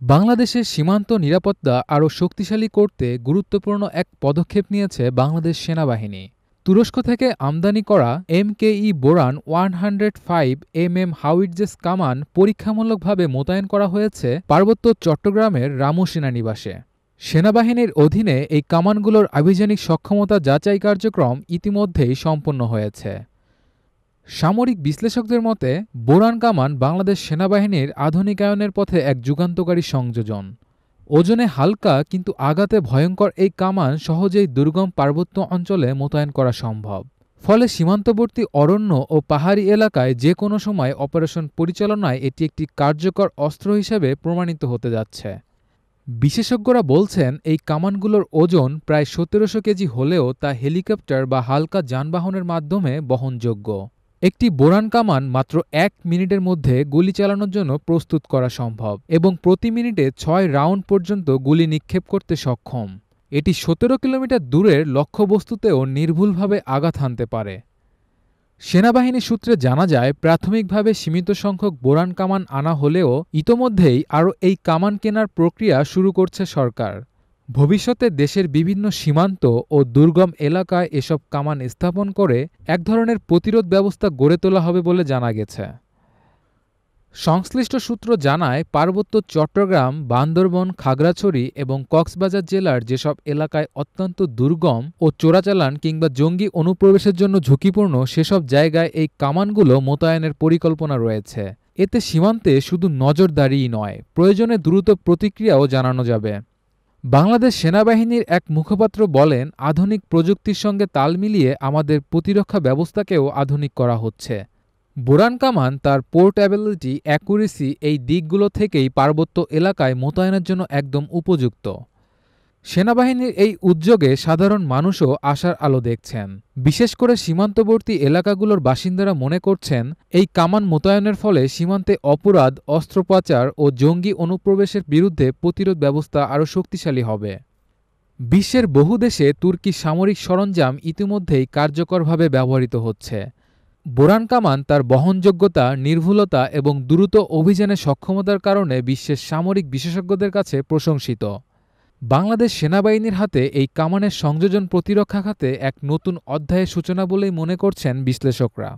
বাংলাদেশের সীমান্ত নিরাপত্তা আরও শক্তিশালী করতে গুরুত্বপূর্ণ এক পদক্ষেপ নিয়েছে বাংলাদেশ সেনাবাহিনী। তুরস্ক থেকে আমদানি করা এমকেই বোরান 105 হাউইটজেস কামান পরীক্ষামূলকভাবে মোতায়েন করা হয়েছে পার্বত্য চট্টগ্রামের রামু সেনানিবাসে। সেনাবাহিনীর অধীনে এই কামানগুলোর আভিযানিক সক্ষমতা যাচাই কার্যক্রম ইতিমধ্যেই সম্পন্ন হয়েছে। সামরিক বিশ্লেষকদের মতে বোরান কামান বাংলাদেশ সেনাবাহিনীর আধুনিকায়নের পথে এক যুগান্তকারী সংযোজন। ওজনে হালকা কিন্তু আঘাতে ভয়ঙ্কর এই কামান সহজেই দুর্গম পার্বত্য অঞ্চলে মোতায়েন করা সম্ভব। ফলে সীমান্তবর্তী অরণ্য ও পাহাড়ি এলাকায় যে কোনো সময় অপারেশন পরিচালনায় এটি একটি কার্যকর অস্ত্র হিসেবে প্রমাণিত হতে যাচ্ছে। বিশেষজ্ঞরা বলছেন এই কামানগুলোর ওজন প্রায় ১৭০০ কেজি হলেও তা হেলিকপ্টার বা হালকা যানবাহনের মাধ্যমে বহনযোগ্য। একটি বোরান কামান মাত্র ১ মিনিটের মধ্যে গুলি চালানোর জন্য প্রস্তুত করা সম্ভব এবং প্রতি মিনিটে ৬ রাউন্ড পর্যন্ত গুলি নিক্ষেপ করতে সক্ষম। এটি ১৭ কিলোমিটার দূরের লক্ষ্যবস্তুতেও নির্ভুলভাবে আঘাত হানতে পারে। সেনাবাহিনী সূত্রে জানা যায়, প্রাথমিকভাবে সীমিত সংখ্যক বোরান কামান আনা হলেও ইতোমধ্যেই আরও এই কামান কেনার প্রক্রিয়া শুরু করছে সরকার। ভবিষ্যতে দেশের বিভিন্ন সীমান্ত ও দুর্গম এলাকায় এসব কামান স্থাপন করে এক ধরনের প্রতিরোধ ব্যবস্থা গড়ে তোলা হবে বলে জানা গেছে। সংশ্লিষ্ট সূত্র জানায়, পার্বত্য চট্টগ্রাম, বান্দরবন, খাগড়াছড়ি এবং কক্সবাজার জেলার যেসব এলাকায় অত্যন্ত দুর্গম ও চোরাচালান কিংবা জঙ্গি অনুপ্রবেশের জন্য ঝুঁকিপূর্ণ সেসব জায়গায় এই কামানগুলো মোতায়েনের পরিকল্পনা রয়েছে। এতে সীমান্তে শুধু নজরদারিই নয়, প্রয়োজনে দ্রুত প্রতিক্রিয়াও জানানো যাবে। বাংলাদেশ সেনাবাহিনীর এক মুখপাত্র বলেন, আধুনিক প্রযুক্তির সঙ্গে তাল মিলিয়ে আমাদের প্রতিরক্ষা ব্যবস্থাকেও আধুনিক করা হচ্ছে। বোরান কামান তার পোর্টেবিলিটি, অ্যাকুরেসি এই দিকগুলো থেকেই পার্বত্য এলাকায় মোতায়েনের জন্য একদম উপযুক্ত। সেনাবাহিনীর এই উদ্যোগে সাধারণ মানুষও আশার আলো দেখছেন। বিশেষ করে সীমান্তবর্তী এলাকাগুলোর বাসিন্দারা মনে করছেন, এই কামান মোতায়েনের ফলে সীমান্তে অপরাধ, অস্ত্র পাচার ও জঙ্গি অনুপ্রবেশের বিরুদ্ধে প্রতিরোধ ব্যবস্থা আরও শক্তিশালী হবে। বিশ্বের বহু দেশে তুর্কি সামরিক সরঞ্জাম ইতিমধ্যেই কার্যকরভাবে ব্যবহৃত হচ্ছে। বোরান কামান তার বহনযোগ্যতা, নির্ভুলতা এবং দ্রুত অভিযানের সক্ষমতার কারণে বিশ্বের সামরিক বিশেষজ্ঞদের কাছে প্রশংসিত। বাংলাদেশ সেনাবাহিনীর হাতে এই কামানের সংযোজন প্রতিরক্ষা খাতে এক নতুন অধ্যায়ের সূচনা বলেই মনে করছেন বিশ্লেষকরা।